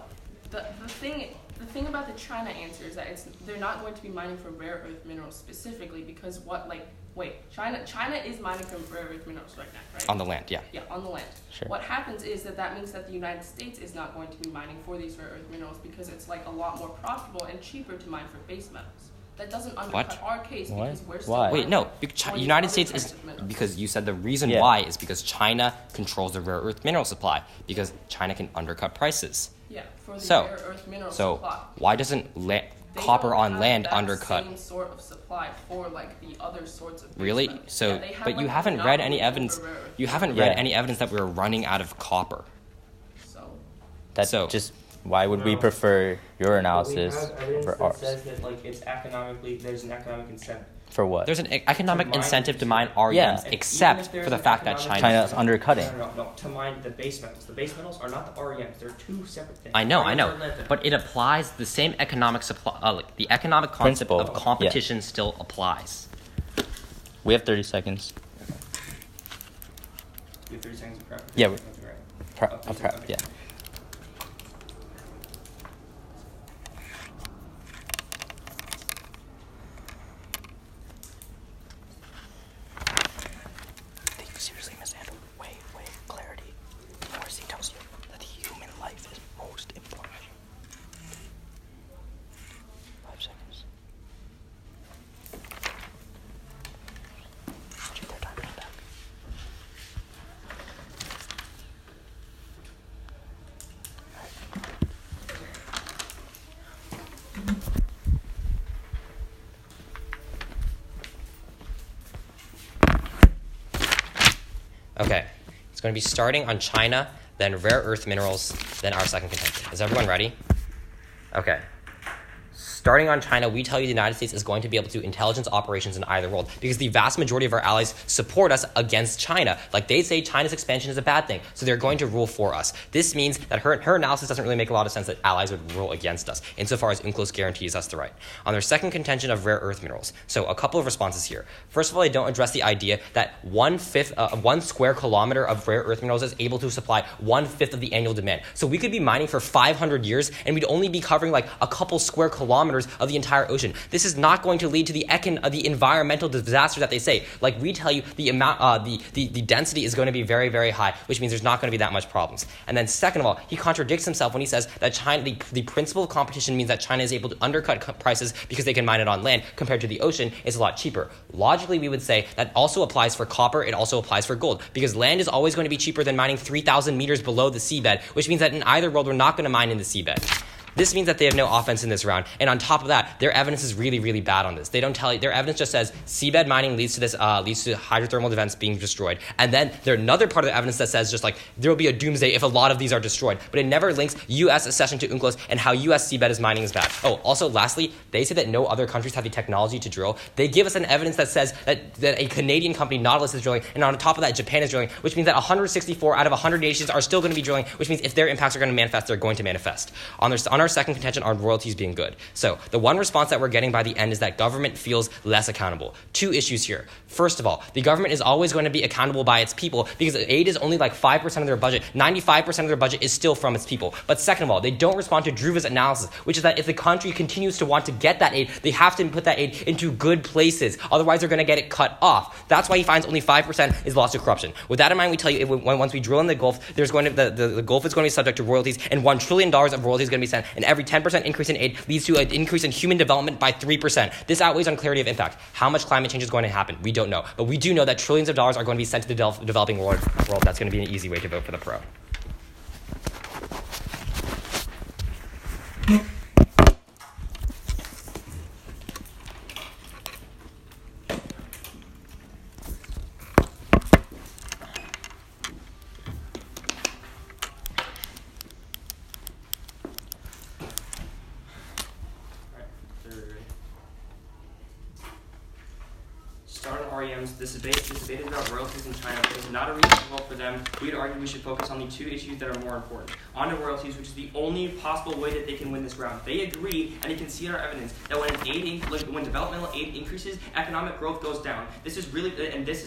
The thing about the China answer is that they're not going to be mining for rare earth minerals specifically because China is mining for rare earth minerals right now, right?
On the land, yeah.
Yeah, on the land.
Sure.
What happens is that means that the United States is not going to be mining for these rare earth minerals because it's like a lot more profitable and cheaper to mine for base metals. That doesn't undercut our case
What?
because we're still
Why?
Wait, no.
mining for these
United
other
States
types
is
of minerals.
because you said the reason
Yeah.
why is because China controls the rare earth mineral supply because China can undercut prices.
Yeah, for the
So-
rare earth mineral
So
supply.
why doesn't
They
copper
don't
on
have
land
that
undercut?
Same sort of supply for like the other sorts of base
Really?
metals.
So,
Yeah, they have,
but you
like, a
haven't read any
monopoly
evidence.
over rare earth
You haven't read
Yeah.
any evidence that we're running out of copper.
So
That's
So-
just why would we
No.
prefer your
But
analysis
we have evidence
for
that
ours?
says that like there's an economic incentive.
For what?
There's an economic
To mine-
incentive to mine REMs,
Yeah.
Even
except
if there's
for the
an
fact that
economic
China.
China's undercutting.
No, to mine the base metals. The base metals are not the REMs. They're two separate things.
I know,
REMs are lithium.
but it applies the same economic supply. Like the economic concept
Principle,
of competition still applies.
We have 30 seconds.
You have 30 seconds of prep.
Yeah,
Right.
Prep,
Okay.
yeah. They seriously mishandled way clarity. Morrissey tells you that the human life is most important. 5 seconds. Check their time right back.
Okay, it's going to be starting on China, then rare earth minerals, then our second contention. Is everyone ready? Okay. Starting on China, we tell you the United States is going to be able to do intelligence operations in either world because the vast majority of our allies support us against China. Like they say China's expansion is a bad thing, so they're going to rule for us. This means that her analysis doesn't really make a lot of sense that allies would rule against us, insofar as UNCLOS guarantees us the right. On their second contention of rare earth minerals, so a couple of responses here. First of all, they don't address the idea that 1 square kilometer of rare earth minerals is able to supply 1/5 of the annual demand. So we could be mining for 500 years and we'd only be covering like a couple square kilometers of the entire ocean. This is not going to lead to the environmental disaster that they say. Like we tell you, the amount, the density is going to be very, very high, which means there's not going to be that much problems. And then second of all, he contradicts himself when he says that China, the principle of competition means that China is able to undercut prices because they can mine it on land compared to the ocean is a lot cheaper. Logically, we would say that also applies for copper, it also applies for gold, because land is always going to be cheaper than mining 3,000 meters below the seabed, which means that in either world, we're not going to mine in the seabed. This means that they have no offense in this round. And on top of that, their evidence is really, really bad on this. They don't tell you, their evidence just says seabed mining leads to hydrothermal events being destroyed. And then there's another part of the evidence that says just like there will be a doomsday if a lot of these are destroyed. But it never links U.S. accession to UNCLOS and how U.S. seabed mining is bad. Oh, also lastly, they say that no other countries have the technology to drill. They give us an evidence that says that a Canadian company, Nautilus, is drilling, and on top of that, Japan is drilling, which means that 164 out of 100 nations are still going to be drilling, which means if their impacts are going to manifest, they're going to manifest. On our second contention are royalties being good. So the one response that we're getting by the end is that government feels less accountable. Two issues here. First of all, the government is always going to be accountable by its people because aid is only like 5% of their budget. 95% of their budget is still from its people. But second of all, they don't respond to Druva's analysis, which is that if the country continues to want to get that aid, they have to put that aid into good places. Otherwise, they're going to get it cut off. That's why he finds only 5% is lost to corruption. With that in mind, we tell you once we drill in the Gulf, there's going to the Gulf is going to be subject to royalties, and $1 trillion of royalties is going to be sent, and every 10% increase in aid leads to an increase in human development by 3%. This outweighs on clarity of impact. How much climate change is going to happen? We don't know. But we do know that trillions of dollars are going to be sent to the developing world. That's going to be an easy way to vote for the pro.
This debate is about royalties in China, but it's not a reason to vote for them. We'd argue we should focus on the two issues that are more important. On to royalties, which is the only possible way that they can win this round. They agree, and you can see in our evidence, that when developmental aid increases, economic growth goes down. This is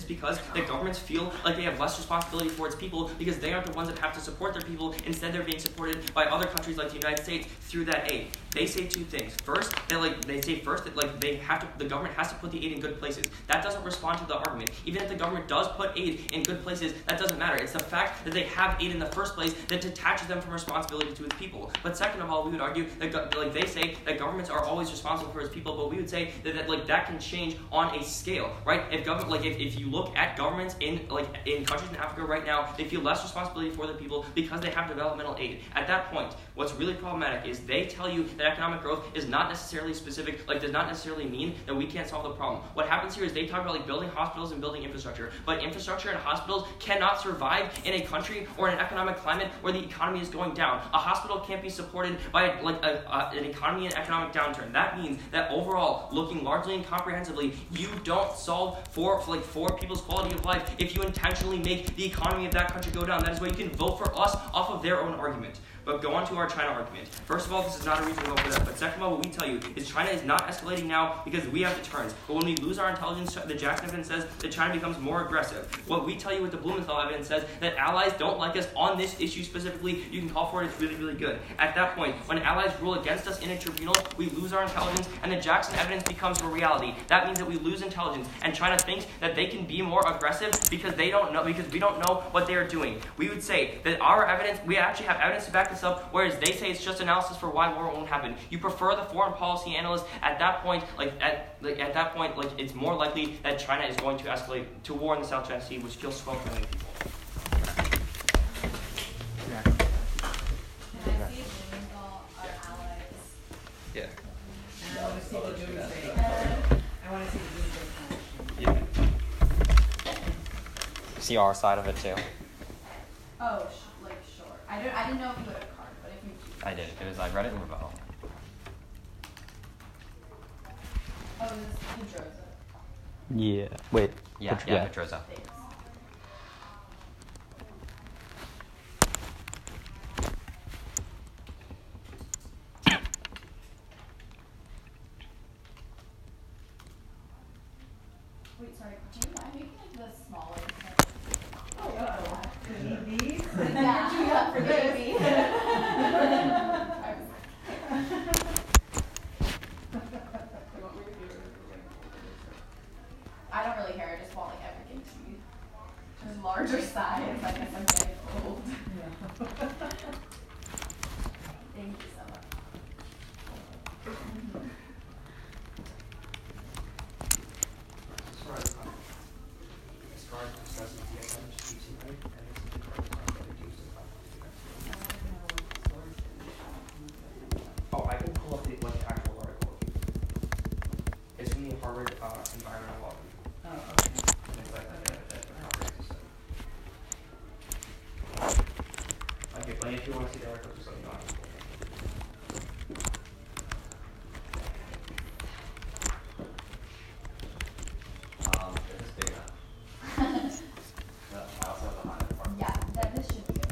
because the governments feel like they have less responsibility for its people because they aren't the ones that have to support their people. Instead, they're being supported by other countries like the United States through that aid. They say two things. First, the government has to put the aid in good places. That doesn't respond to the argument. Even if the government does put aid in good places, that doesn't matter. It's the fact that they have aid in the first place that detaches them from responsibility to its people. But second of all, we would argue that they say that governments are always responsible for its people, but we would say that can change on a scale, right? If you look at governments in countries in Africa right now, they feel less responsibility for their people because they have developmental aid. At that point, what's really problematic is they tell you that economic growth is not necessarily specific, does not necessarily mean that we can't solve the problem. What happens here is they talk about building hospitals and building infrastructure, but infrastructure and hospitals cannot survive in a country or in an economic climate where the economy is going down. A hospital can't be supported by an economy and economic downturn. That means that overall, looking largely and comprehensively, you don't solve for people's quality of life if you intentionally make the economy of that country go down. That is why you can vote for us off of their own argument. But go on to our China argument. First of all, this is not a reason to vote for that. But second of all, what we tell you is China is not escalating now because we have deterrence. But when we lose our intelligence, the Jackson evidence says that China becomes more aggressive. What we tell you with the Blumenthal evidence says that allies don't like us on this issue specifically. You can call for it. It's really, really good. At that point, when allies rule against us in a tribunal, we lose our intelligence, and the Jackson evidence becomes a reality. That means that we lose intelligence, and China thinks that they can be more aggressive because we don't know what they are doing. We would say that our evidence, we actually have evidence to back this up, whereas they say it's just analysis for why war won't happen. You prefer the foreign policy analyst. At that point, it's more likely that China is going to escalate to war in the South China Sea, which kills 12 million people.
Can I see Blumenthal, our allies?
Yeah.
And I want to see the doomsday. I want to see the doomsday
Yeah. See our side of it too.
Oh, sure. I didn't know if you had a card, but if you do.
I did. I read it in rebuttal.
Oh, this Pedroza.
Yeah. Wait.
Yeah, Petroza.
Thanks. Wait, sorry, can you mind making like the smaller?
Oh, these?
Yeah, forgive me.
You want me to do it?
I don't really care, I just want like everything to be just larger size. I guess I'm getting old. Thank you so much.
As far as discussing DSM, just keep it, and it's the correct time that it uses Oh, I can pull up the actual article. It's from the Harvard Environmental Law.
Oh, okay.
And it's like the comprehensive study. Okay, but if you want to see the article, just let me know.
Is this big enough? I also have the highlight part.
Yeah, this should be okay.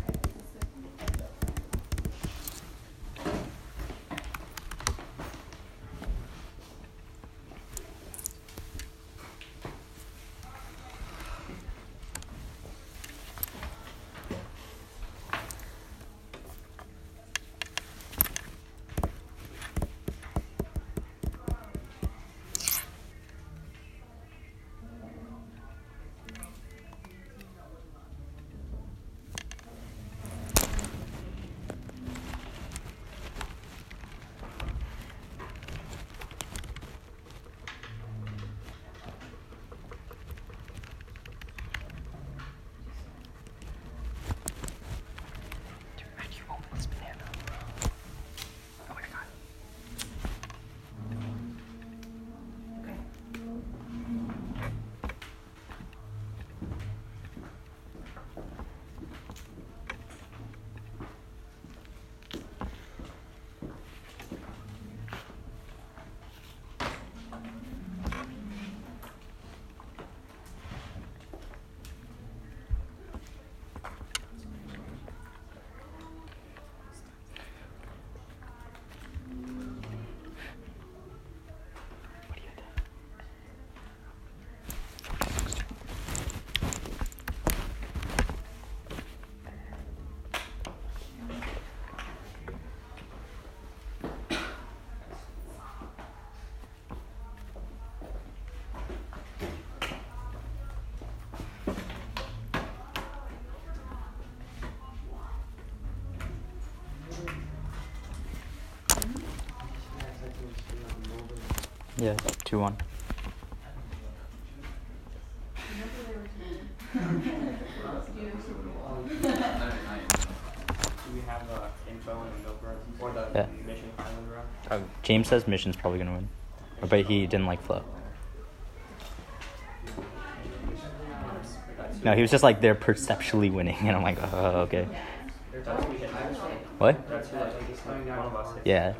Yeah. 2-1.
Do we have info on the Milk Run or the
Yeah.
Mission Island Run?
James says Mission's probably gonna win, but he didn't like Flow. No, he was just like they're perceptually winning, and I'm like, oh, okay.
That's who we hit.
What?
That's who I think is one of us hit.
Yeah.